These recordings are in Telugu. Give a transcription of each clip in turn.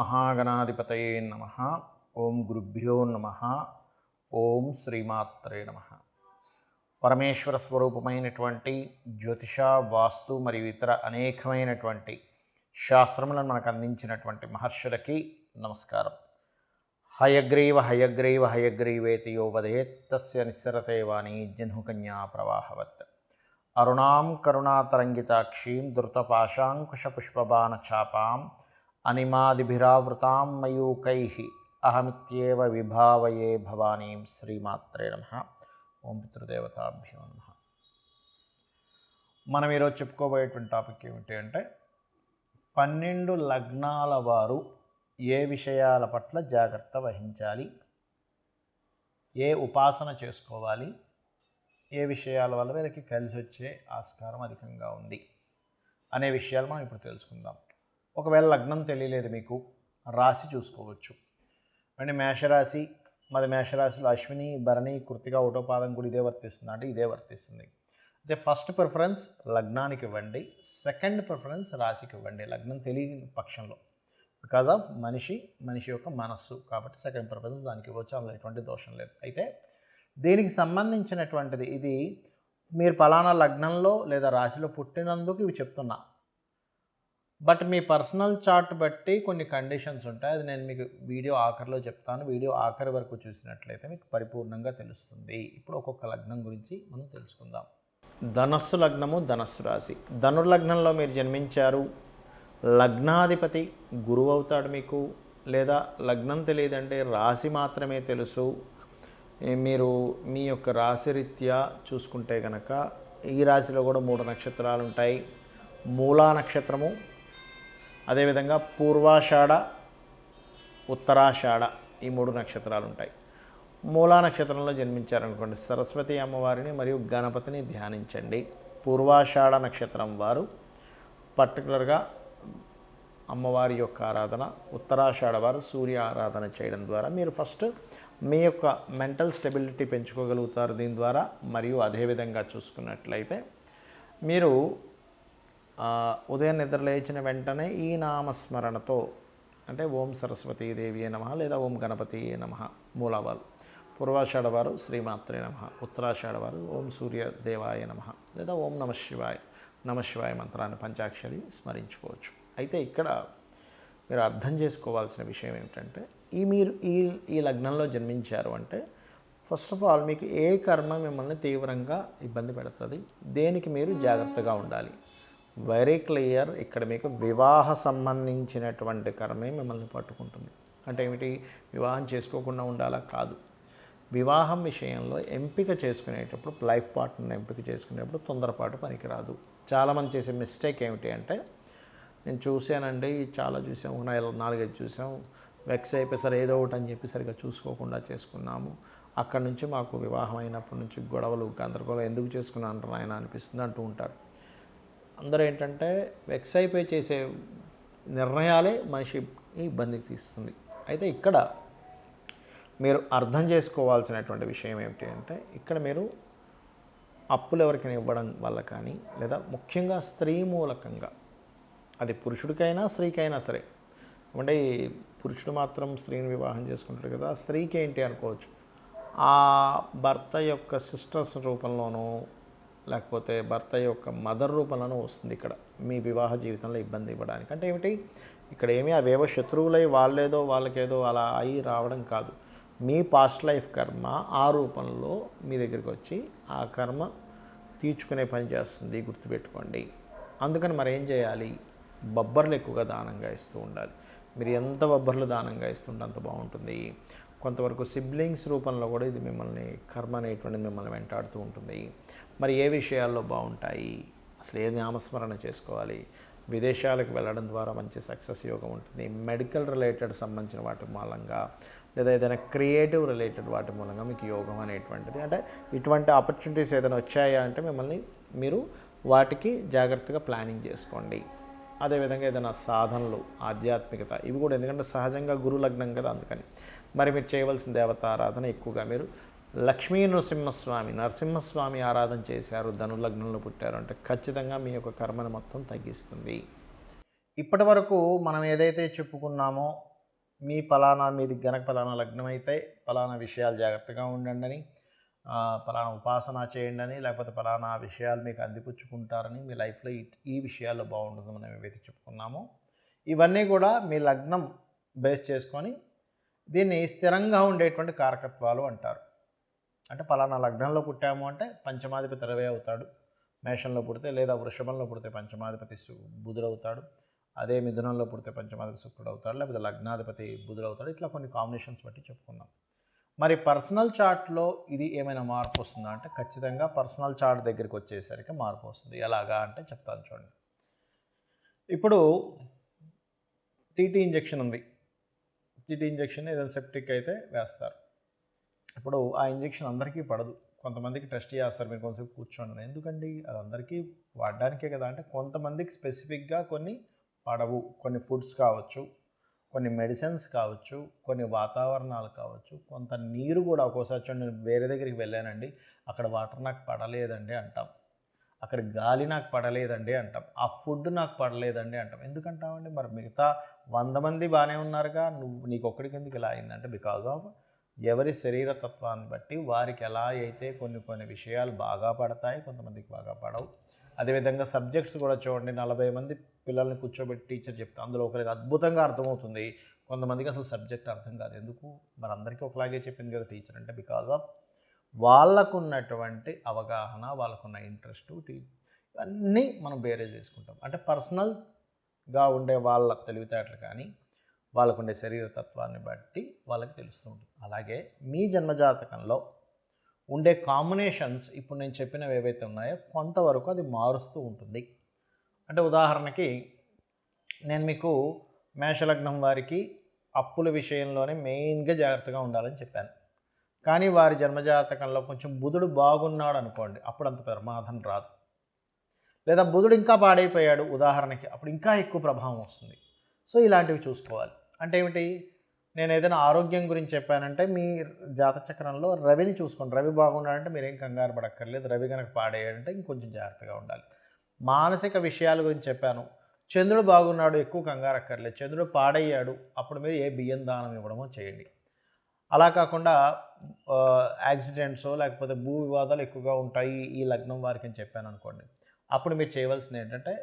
మహాగణాధిపతయే నమః. ఓం గురుభ్యో నమః. ఓం శ్రీమాత్రే నమః. పరమేశ్వర స్వరూపమైనటువంటి జ్యోతిష, వాస్తు మరియు ఇతర అనేకమైనటువంటి శాస్త్రములను మనకు అందించినటువంటి మహర్షులకి నమస్కారం. హయగ్రీవ హయగ్రీవ హయగ్రీవేతి యో వదేత్ తస్య నిస్సరతే వాణి జహ్నుకన్యా ప్రవాహవత్. అరుణాం కరుణాతరంగితాక్షీం ధృతపాశాంకుశపుష్పబాణచాపాం అనిమాదిభిరావృతాం మయూకైః అహమిత్యేవ విభావయే భవానీం. శ్రీమాత్రే నమః. ఓం పితృదేవతాభ్యో నమః. మనం ఈరోజు చెప్పుకోబోయేటువంటి టాపిక్ ఏమిటి అంటే 12 లగ్నాల వారు ఏ విషయాల పట్ల జాగ్రత్త వహించాలి, ఏ ఉపాసన చేసుకోవాలి, ఏ విషయాల వల్ల వీళ్ళకి కలిసి వచ్చే ఆస్కారం అధికంగా ఉంది అనే విషయాలు మనం ఇప్పుడు తెలుసుకుందాం. ఒకవేళ లగ్నం తెలియలేదు మీకు, రాశి చూసుకోవచ్చు. అంటే మేషరాశి, మరి మేషరాశిలో అశ్విని, భరణి, కృత్తిక, ఒకటో పాదం కూడా ఇదే వర్తిస్తుంది అంటే ఇదే వర్తిస్తుంది. అయితే ఫస్ట్ ప్రిఫరెన్స్ లగ్నానికి ఇవ్వండి, సెకండ్ ప్రిఫరెన్స్ రాశికి ఇవ్వండి లగ్నం తెలియని పక్షంలో. బికాజ్ ఆఫ్ మనిషి యొక్క మనస్సు కాబట్టి సెకండ్ ప్రిఫరెన్స్ దానికి ఇవ్వచ్చు, అందులో ఎటువంటి దోషం లేదు. అయితే దీనికి సంబంధించినటువంటిది ఇది మీరు పలానా లగ్నంలో లేదా రాశిలో పుట్టినందుకు ఇవి చెప్తున్నా. బట్ మీ పర్సనల్ చార్ట్ బట్టి కొన్ని కండిషన్స్ ఉంటాయి, అది నేను మీకు వీడియో ఆఖరిలో చెప్తాను. వీడియో ఆఖరి వరకు చూసినట్లయితే మీకు పరిపూర్ణంగా తెలుస్తుంది. ఇప్పుడు ఒక్కొక్క లగ్నం గురించి మనం తెలుసుకుందాం. ధనస్సు లగ్నము, ధనస్సు రాశి. ధనుర్లగ్నంలో మీరు జన్మించారు, లగ్నాధిపతి గురువు అవుతాడు మీకు. లేదా లగ్నం తెలియదంటే రాశి మాత్రమే తెలుసు. మీరు మీ యొక్క రాశి రీత్యా చూసుకుంటే కనుక ఈ రాశిలో కూడా 3 నక్షత్రాలు ఉంటాయి. మూలా నక్షత్రము, అదేవిధంగా పూర్వాషాఢ, ఉత్తరాషాఢ, ఈ 3 నక్షత్రాలు ఉంటాయి. మూలా నక్షత్రంలో జన్మించారనుకోండి, సరస్వతి అమ్మవారిని మరియు గణపతిని ధ్యానించండి. పూర్వాషాఢ నక్షత్రం వారు పర్టికులర్గా అమ్మవారి యొక్క ఆరాధన, ఉత్తరాషాఢ వారు సూర్య ఆరాధన చేయడం ద్వారా మీరు ఫస్ట్ మీ యొక్క మెంటల్ స్టెబిలిటీ పెంచుకోగలుగుతారు దీని ద్వారా. మరియు అదేవిధంగా చూసుకున్నట్లయితే మీరు ఉదయం నిద్ర లేచిన వెంటనే ఈ నామస్మరణతో అంటే ఓం సరస్వతీదేవి నమః లేదా ఓం గణపతి నమః మూలవారు, పూర్వాషాఢ వారు శ్రీమాత్రే నమః, ఉత్తరాషాఢ వారు ఓం సూర్యదేవాయ నమః లేదా ఓం నమశివాయ మంత్రాన్ని పంచాక్షరి స్మరించుకోవచ్చు. అయితే ఇక్కడ మీరు అర్థం చేసుకోవాల్సిన విషయం ఏమిటంటే మీరు ఈ లగ్నంలో జన్మించారు అంటే ఫస్ట్ ఆఫ్ ఆల్ మీకు ఏ కర్మ మిమ్మల్ని తీవ్రంగా ఇబ్బంది పెడుతుంది, దేనికి మీరు జాగ్రత్తగా ఉండాలి. Very clear. ఇక్కడ మీకు వివాహ సంబంధించినటువంటి కర్మే మిమ్మల్ని పట్టుకుంటుంది. అంటే ఏమిటి, వివాహం చేసుకోకుండా ఉండాలా కాదు. వివాహం విషయంలో ఎంపిక చేసుకునేటప్పుడు, లైఫ్ పార్ట్నర్ని ఎంపిక చేసుకునేటప్పుడు తొందరపాటు పనికిరాదు. చాలామంది చేసే మిస్టేక్ ఏమిటి అంటే, నేను చూశానండి, చాలా చూసాము, 4-5 చూసాం, వెక్స్ అయిపోయి సరే ఏదో ఒకటి అని చెప్పి సరిగ్గా చూసుకోకుండా చేసుకున్నాము, అక్కడి నుంచి మాకు వివాహం అయినప్పటి నుంచి గొడవలు, గందరగోళం, ఎందుకు చేసుకున్నాను నాయన అనిపిస్తుంది అంటూ ఉంటారు. అందరూ ఏంటంటే వెక్స్ అయిపోయి చేసే నిర్ణయాలే మనిషిని ఇబ్బందికి తీస్తుంది. అయితే ఇక్కడ మీరు అర్థం చేసుకోవాల్సినటువంటి విషయం ఏమిటి అంటే, ఇక్కడ మీరు అప్పులు ఎవరికైనా ఇవ్వడం వల్ల కానీ, లేదా ముఖ్యంగా స్త్రీ మూలకంగా, అది పురుషుడికైనా స్త్రీకైనా సరే, అంటే పురుషుడు మాత్రం స్త్రీని వివాహం చేసుకుంటాడు కదా, స్త్రీకి ఏంటి అనుకోవచ్చు, ఆ భర్త యొక్క సిస్టర్స్ రూపంలోనూ లేకపోతే భర్త యొక్క మదర్ రూపంలోనూ వస్తుంది ఇక్కడ మీ వివాహ జీవితంలో ఇబ్బంది ఇవ్వడానికి. అంటే ఏమిటి, ఇక్కడ ఏమీ అవేవో శత్రువులై వాళ్ళకేదో అలా అయి రావడం కాదు. మీ పాస్ట్ లైఫ్ కర్మ ఆ రూపంలో మీ దగ్గరికి వచ్చి ఆ కర్మ తీర్చుకునే పని చేస్తుంది, గుర్తుపెట్టుకోండి. అందుకని మరి ఏం చేయాలి, బొబ్బర్లు ఎక్కువగా దానంగా ఇస్తూ ఉండాలి. మీరు ఎంత బొబ్బర్లు దానంగా ఇస్తుంటే అంత బాగుంటుంది. కొంతవరకు సిబ్లింగ్స్ రూపంలో కూడా ఇది మిమ్మల్ని కర్మ అనేటువంటిది మిమ్మల్ని వెంటాడుతూ ఉంటుంది. మరి ఏ విషయాల్లో బాగుంటాయి, అసలు ఏ నామస్మరణ చేసుకోవాలి, విదేశాలకు వెళ్ళడం ద్వారా మంచి సక్సెస్ యోగం ఉంటుంది, మెడికల్ రిలేటెడ్ సంబంధించిన వాటి మూలంగా, లేదా ఏదైనా క్రియేటివ్ రిలేటెడ్ వాటి మూలంగా మీకు యోగం అనేటువంటిది, అంటే ఇటువంటి ఆపర్చునిటీస్ ఏదైనా వచ్చాయా అంటే మిమ్మల్ని మీరు వాటికి జాగ్రత్తగా ప్లానింగ్ చేసుకోండి. అదేవిధంగా ఏదైనా సాధనలు, ఆధ్యాత్మికత, ఇవి కూడా, ఎందుకంటే సహజంగా గురు లగ్నం కదా, అందుకని మరి మీరు చేయవలసిన దేవతారాధన ఎక్కువగా మీరు లక్ష్మీ నరసింహస్వామి ఆరాధన చేశారు, ధనుర్లగ్నంలో పుట్టారు అంటే ఖచ్చితంగా మీ యొక్క కర్మను మొత్తం తగ్గిస్తుంది. ఇప్పటి వరకు మనం ఏదైతే చెప్పుకున్నామో మీది గనక పలానా లగ్నం అయితే పలానా విషయాలు జాగ్రత్తగా ఉండండి అని, పలానా ఉపాసన చేయండి అని, లేకపోతే పలానా విషయాలు మీకు అందిపుచ్చుకుంటారని, మీ లైఫ్లో ఈ విషయాల్లో బాగుంటుందని మనం ఏవైతే చెప్పుకున్నామో ఇవన్నీ కూడా మీ లగ్నం బేస్ చేసుకొని దీన్ని స్థిరంగా ఉండేటువంటి కారకత్వాలు అంటారు. అంటే పలానా లగ్నంలో పుట్టాము అంటే పంచమాధిపతి రవి అవుతాడు మేషంలో పుడితే, లేదా వృషభంలో పుడితే పంచమాధిపతి బుధుడవుతాడు, అదే మిథునంలో పుడితే పంచమాధిపతి శుక్రుడు అవుతాడు, లేకపోతే లగ్నాధిపతి బుధుడవుతాడు. ఇట్లా కొన్ని కాంబినేషన్స్ బట్టి చెప్పుకున్నాం. మరి పర్సనల్ చార్ట్లో ఇది ఏమైనా మార్పు వస్తుందా అంటే ఖచ్చితంగా పర్సనల్ చార్ట్ దగ్గరికి వచ్చేసరికి మార్పు వస్తుంది. ఎలాగా అంటే చెప్తాను చూడండి. ఇప్పుడు టీటీ ఇంజెక్షన్ ఉంది. టీటీ ఇంజెక్షన్ ఏదైనా సెప్టిక్ అయితే వేస్తారు. ఇప్పుడు ఆ ఇంజెక్షన్ అందరికీ పడదు. కొంతమందికి టెస్ట్ చేస్తారు, మీరు కొంతసేపు కూర్చోండి. ఎందుకండి అది అందరికీ వాడడానికే కదా అంటే కొంతమందికి స్పెసిఫిక్గా కొన్ని పడవు. కొన్ని ఫుడ్స్ కావచ్చు, కొన్ని మెడిసిన్స్ కావచ్చు, కొన్ని వాతావరణాలు కావచ్చు, కొంత నీరు కూడా. ఒక్కోసారి చూడండి, నేను వేరే దగ్గరికి వెళ్ళానండి, అక్కడ వాటర్ నాకు పడలేదండి అంటాం, అక్కడ గాలి నాకు పడలేదండి అంటాం, ఆ ఫుడ్ నాకు పడలేదండి అంటాం. ఎందుకంటామండి? మరి మిగతా 100 మంది బాగానే ఉన్నారుగా, నీకు ఒక్కడికి ఎందుకు ఇలా అయిందంటే బికాజ్ ఆఫ్ ఎవరి శరీరతత్వాన్ని బట్టి వారికి ఎలా అయితే కొన్ని విషయాలు బాగా పడతాయి, కొంతమందికి బాగా పడవు. అదేవిధంగా సబ్జెక్ట్స్ కూడా చూడండి, 40 మంది పిల్లల్ని కూర్చోబెట్టి టీచర్ చెప్తే అందులో ఒకరికి అద్భుతంగా అర్థమవుతుంది, కొంతమందికి అసలు సబ్జెక్ట్ అర్థం కాదు. ఎందుకు? మరి అందరికీ ఒకలాగే చెప్పింది కదా టీచర్ అంటే బికాజ్ ఆఫ్ వాళ్ళకున్నటువంటి అవగాహన, వాళ్ళకున్న ఇంట్రెస్ట్, ఇవన్నీ మనం బేరేజ్ చేసుకుంటాం. అంటే పర్సనల్గా ఉండే వాళ్ళ తెలివితేటలు కానీ వాళ్ళకుండే శరీరతత్వాన్ని బట్టి వాళ్ళకి తెలుస్తూ ఉంటుంది. అలాగే మీ జన్మజాతకంలో ఉండే కాంబినేషన్స్ ఇప్పుడు నేను చెప్పినవి ఏవైతే ఉన్నాయో కొంతవరకు అది మారుస్తూ ఉంటుంది. అంటే ఉదాహరణకి నేను మీకు మేషలగ్నం వారికి అప్పుల విషయంలోనే మెయిన్గా జాగ్రత్తగా ఉండాలని చెప్పాను. కానీ వారి జన్మజాతకంలో కొంచెం బుధుడు బాగున్నాడు అనుకోండి, అప్పుడు అంత ప్రమాదం రాదు. లేదా బుధుడు ఇంకా పాడైపోయాడు ఉదాహరణకి, అప్పుడు ఇంకా ఎక్కువ ప్రభావం వస్తుంది. సో ఇలాంటివి చూసుకోవాలి. అంటే ఏమిటి? నేను ఏదైనా ఆరోగ్యం గురించి చెప్పానంటే మీ జాతచక్రంలో రవిని చూసుకోండి. రవి బాగున్నాడంటే మీరేం కంగారు పడక్కర్లేదు. రవి కనుక పాడేయాడంటే ఇంకొంచెం జాగ్రత్తగా ఉండాలి. మానసిక విషయాల గురించి చెప్పాను, చంద్రుడు బాగున్నాడు, ఎక్కువ కంగారు అక్కర్లేదు. చంద్రుడు పాడయ్యాడు, అప్పుడు మీరు ఏ బియ్యం దానం ఇవ్వడమో చేయండి. అలా కాకుండా యాక్సిడెంట్స్ లేకపోతే భూ వివాదాలు ఎక్కువగా ఉంటాయి ఈ లగ్నం వారికి అని చెప్పాను అనుకోండి, అప్పుడు మీరు చేయవలసింది ఏంటంటే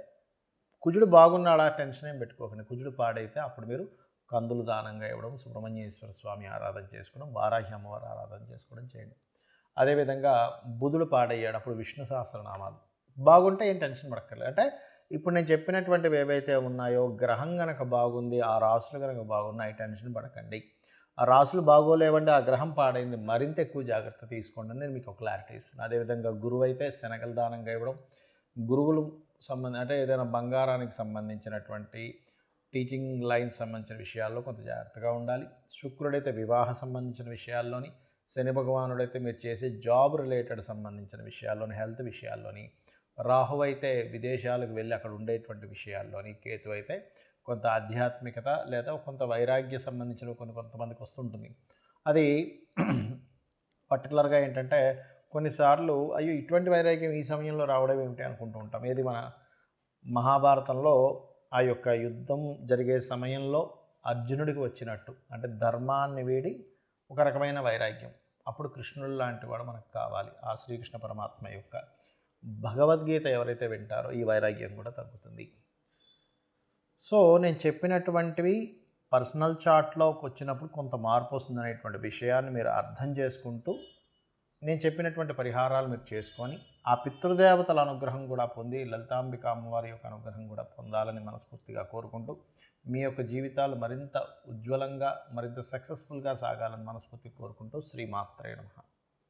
కుజుడు బాగున్నాడా టెన్షన్ ఏం పెట్టుకోకండి. కుజుడు పాడైతే అప్పుడు మీరు కందులు దానంగా ఇవ్వడం, సుబ్రహ్మణ్యేశ్వర స్వామి ఆరాధన చేసుకోవడం, వారాహి అమ్మవారి ఆరాధన చేసుకోవడం చేయండి. అదేవిధంగా బుధుడు పాడయ్యాడు, అప్పుడు విష్ణు సహస్రనామాలు. బాగుంటే ఏం టెన్షన్ పడక్కర్లేదు. అంటే ఇప్పుడు నేను చెప్పినటువంటివి ఏవైతే ఉన్నాయో గ్రహం కనుక బాగుంది, ఆ రాసులు కనుక బాగున్నాయి, టెన్షన్ పడకండి. ఆ రాసులు బాగోలేవండి, ఆ గ్రహం పాడైంది, మరింత ఎక్కువ జాగ్రత్త తీసుకోండి అని నేను మీకు క్లారిటీ ఇస్తున్నాను. అదేవిధంగా గురువు అయితే శనగలు దానంగా ఇవ్వడం, గురువులు అంటే ఏదైనా బంగారానికి సంబంధించినటువంటి టీచింగ్ లైన్స్ సంబంధించిన విషయాల్లో కొంత జాగ్రత్తగా ఉండాలి. శుక్రుడైతే వివాహ సంబంధించిన విషయాల్లోని, శని భగవానుడైతే మీరు చేసే జాబ్ రిలేటెడ్ సంబంధించిన విషయాల్లోని, హెల్త్ విషయాల్లోని, రాహు అయితే విదేశాలకు వెళ్ళి అక్కడ ఉండేటువంటి విషయాల్లోని, కేతు అయితే కొంత ఆధ్యాత్మికత లేదా కొంత వైరాగ్య సంబంధించిన కొంతమందికి వస్తుంటుంది. అది పర్టికులర్గా ఏంటంటే కొన్నిసార్లు అయ్యో ఇటువంటి వైరాగ్యం ఈ సమయంలో రావడం ఏమిటి అనుకుంటూ ఉంటాం. ఏది మన మహాభారతంలో ఆ యొక్క యుద్ధం జరిగే సమయంలో అర్జునుడికి వచ్చినట్టు, అంటే ధర్మాన్ని వీడి ఒక రకమైన వైరాగ్యం. అప్పుడు కృష్ణుడు లాంటి వాడు మనకు కావాలి. ఆ శ్రీకృష్ణ పరమాత్మ యొక్క భగవద్గీత ఎవరైతే వింటారో ఈ వైరాగ్యం కూడా తగ్గుతుంది. సో నేను చెప్పినటువంటివి పర్సనల్ చార్ట్లోకి వచ్చినప్పుడు కొంత మార్పు వస్తుంది అనేటువంటి విషయాన్ని మీరు అర్థం చేసుకుంటూ నేను చెప్పినటువంటి పరిహారాలు మీరు చేసుకొని ఆ పితృదేవతల అనుగ్రహం కూడా పొంది లలితాంబిక అమ్మవారి యొక్క అనుగ్రహం కూడా పొందాలని మనస్ఫూర్తిగా కోరుకుంటూ మీ యొక్క జీవితాలు మరింత ఉజ్వలంగా మరింత సక్సెస్ఫుల్గా సాగాలని మనస్ఫూర్తిగా కోరుకుంటూ శ్రీమాత్రే నమః.